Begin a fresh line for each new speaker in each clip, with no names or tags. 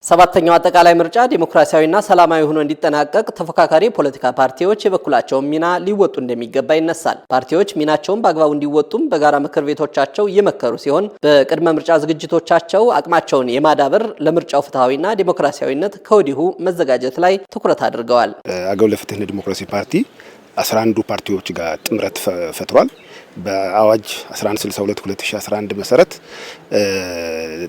ሰባተኛው አጠቃላይ ምርጫ ዲሞክራሲያዊና ሰላማዊ ሆኖ እንዲጠናቀቅ ተፎካካሪ ፖለቲካ ፓርቲዎች የበኩላቸውን ሚና ሊወጡ እንደሚገባ ይነሳል። ፓርቲዎች ሚናቸውን በአግባቡ እንዲወጡም በጋራ ምክር ቤቶቻቸው እየመከሩ ሲሆን በቅድመ ምርጫ ዝግጅቶቻቸው አቅማቸውን የማዳበር ለምርጫው ፍትሃዊና ዲሞክራሲያዊነት ከወዲሁ መዘጋጀት ላይ ትኩረት አድርገዋል።
አገው ለፍትህና ዲሞክራሲ ፓርቲ 11 ፓርቲዎች ጋር ጥምረት ፈጥሯል። በአዋጅ 1162/2011 መሰረት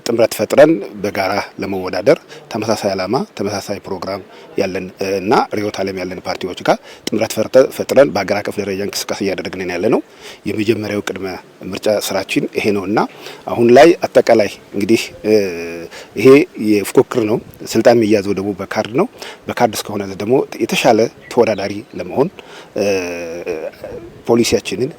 ጥምረት ፈጥረን በጋራ ለመወዳደር ተመሳሳይ ዓላማ ተመሳሳይ ፕሮግራም ያለን እና ሪዮት ዓለም ያለን ፓርቲዎች ጋር ጥምረት ፈጥረን በአገር አቀፍ ደረጃ እንቅስቃሴ እያደረግን ያለነው የመጀመሪያው ቅድመ ምርጫ ስራችን ይሄ ነውና አሁን ላይ አጠቃላይ እንግዲህ ይሄ የፉክክር ነው። ስልጣን የሚያዘው ደግሞ በካርድ ነው። በካርድ እስከሆነ ደግሞ የተሻለ ተወዳዳሪ ለመሆን ፖሊሲያችንን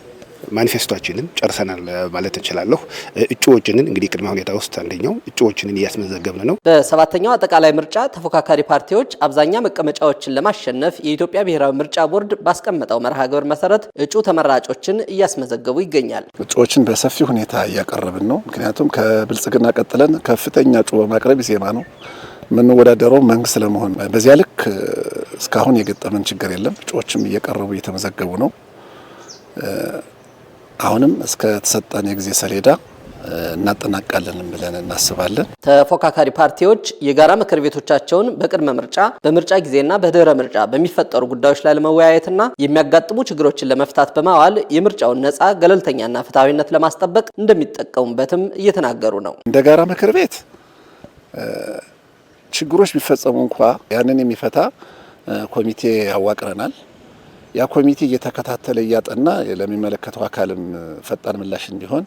ማኒፌስቶአችንን ጨርሰናል ማለት እንችላለሁ። እጩዎችንን እንግዲህ ቅድመ ሁኔታ ውስጥ አንደኛው እጩዎችንን እያስመዘገብን ነው።
በሰባተኛው አጠቃላይ ምርጫ ተፎካካሪ ፓርቲዎች አብዛኛ መቀመጫዎችን ለማሸነፍ የኢትዮጵያ ብሔራዊ ምርጫ ቦርድ ባስቀመጠው መርሃ ግብር መሰረት እጩ ተመራጮችን እያስመዘገቡ ይገኛል።
እጩዎችን በሰፊ ሁኔታ እያቀረብን ነው። ምክንያቱም ከብልጽግና ቀጥለን ከፍተኛ እጩ በማቅረብ ዜማ ነው የምንወዳደረው መንግስት ለመሆን። በዚያ ልክ እስካሁን የገጠመን ችግር የለም። እጩዎችም እየቀረቡ እየተመዘገቡ ነው። አሁንም እስከ ተሰጠን የጊዜ ሰሌዳ እናጠናቃለን ብለን እናስባለን።
ተፎካካሪ ፓርቲዎች የጋራ ምክር ቤቶቻቸውን በቅድመ ምርጫ በምርጫ ጊዜና በድህረ ምርጫ በሚፈጠሩ ጉዳዮች ላይ ለመወያየትና የሚያጋጥሙ ችግሮችን ለመፍታት በማዋል የምርጫውን ነፃ ገለልተኛና ፍትሃዊነት ለማስጠበቅ እንደሚጠቀሙበትም እየተናገሩ ነው።
እንደ ጋራ ምክር ቤት ችግሮች ቢፈጸሙ እንኳ ያንን የሚፈታ ኮሚቴ ያዋቅረናል። ያ ኮሚቴ እየተከታተለ እያጠና ለሚመለከተው አካልም ፈጣን ምላሽ እንዲሆን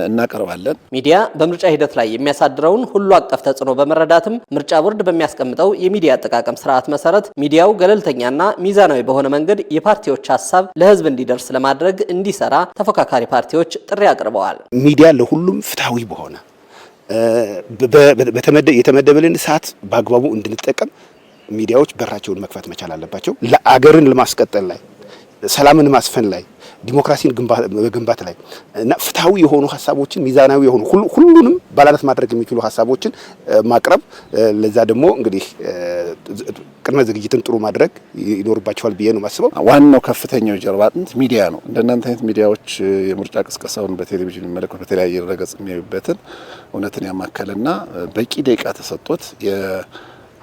እናቀርባለን።
ሚዲያ በምርጫ ሂደት ላይ የሚያሳድረውን ሁሉ አቀፍ ተጽዕኖ በመረዳትም ምርጫ ቦርድ በሚያስቀምጠው የሚዲያ አጠቃቀም ስርዓት መሰረት ሚዲያው ገለልተኛና ሚዛናዊ በሆነ መንገድ የፓርቲዎች ሀሳብ ለሕዝብ እንዲደርስ ለማድረግ እንዲሰራ ተፎካካሪ ፓርቲዎች ጥሪ አቅርበዋል።
ሚዲያ ለሁሉም ፍትሃዊ በሆነ የተመደበልን ሰዓት በአግባቡ እንድንጠቀም ሚዲያዎች በራቸውን መክፈት መቻል አለባቸው። ለአገርን ለማስቀጠል ላይ ሰላምን ማስፈን ላይ ዲሞክራሲን በግንባታ ላይ እና ፍትሃዊ የሆኑ ሀሳቦችን ሚዛናዊ የሆኑ ሁሉንም ባላንስ ማድረግ የሚችሉ ሀሳቦችን ማቅረብ ለዛ ደግሞ እንግዲህ ቅድመ ዝግጅትን ጥሩ ማድረግ ይኖርባቸዋል ብዬ ነው ማስበው።
ዋናው ከፍተኛው ጀርባ አጥንት ሚዲያ ነው። እንደናንተ አይነት ሚዲያዎች የምርጫ ቅስቀሳውን በቴሌቪዥን የሚመለከቱ በተለያየ ድረገጽ የሚያዩበትን እውነትን ያማከለና በቂ ደቂቃ ተሰጥቶት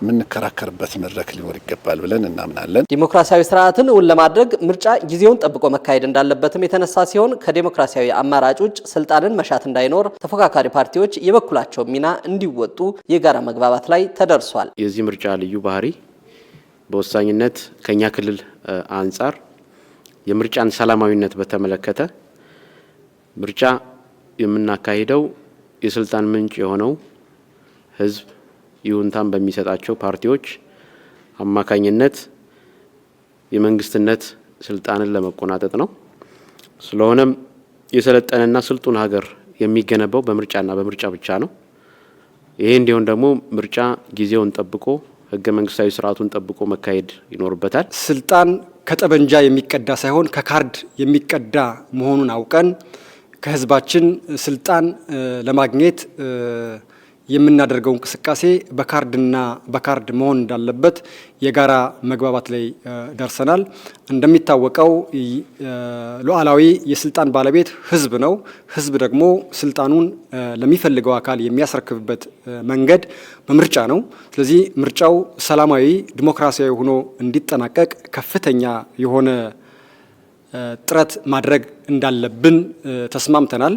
የምንከራከርበት መድረክ ሊኖር ይገባል ብለን እናምናለን።
ዲሞክራሲያዊ ስርዓትን እውን ለማድረግ ምርጫ ጊዜውን ጠብቆ መካሄድ እንዳለበትም የተነሳ ሲሆን ከዲሞክራሲያዊ አማራጭ ውጭ ስልጣንን መሻት እንዳይኖር ተፎካካሪ ፓርቲዎች የበኩላቸው ሚና እንዲወጡ የጋራ መግባባት ላይ ተደርሷል።
የዚህ ምርጫ ልዩ ባህሪ በወሳኝነት ከኛ ክልል አንጻር የምርጫን ሰላማዊነት በተመለከተ ምርጫ የምናካሂደው የስልጣን ምንጭ የሆነው ህዝብ ይሁንታን በሚሰጣቸው ፓርቲዎች አማካኝነት የመንግስትነት ስልጣንን ለመቆናጠጥ ነው። ስለሆነም የሰለጠነና ስልጡን ሀገር የሚገነባው በምርጫና በምርጫ ብቻ ነው። ይሄ እንዲሆን ደግሞ ምርጫ ጊዜውን ጠብቆ ህገ መንግስታዊ ስርዓቱን ጠብቆ መካሄድ ይኖርበታል።
ስልጣን ከጠበንጃ የሚቀዳ ሳይሆን ከካርድ የሚቀዳ መሆኑን አውቀን ከህዝባችን ስልጣን ለማግኘት የምናደርገው እንቅስቃሴ በካርድ መሆን እንዳለበት የጋራ መግባባት ላይ ደርሰናል። እንደሚታወቀው ሉዓላዊ የስልጣን ባለቤት ህዝብ ነው። ህዝብ ደግሞ ስልጣኑን ለሚፈልገው አካል የሚያስረክብበት መንገድ በምርጫ ነው። ስለዚህ ምርጫው ሰላማዊ ዲሞክራሲያዊ ሆኖ እንዲጠናቀቅ ከፍተኛ የሆነ ጥረት ማድረግ እንዳለብን ተስማምተናል።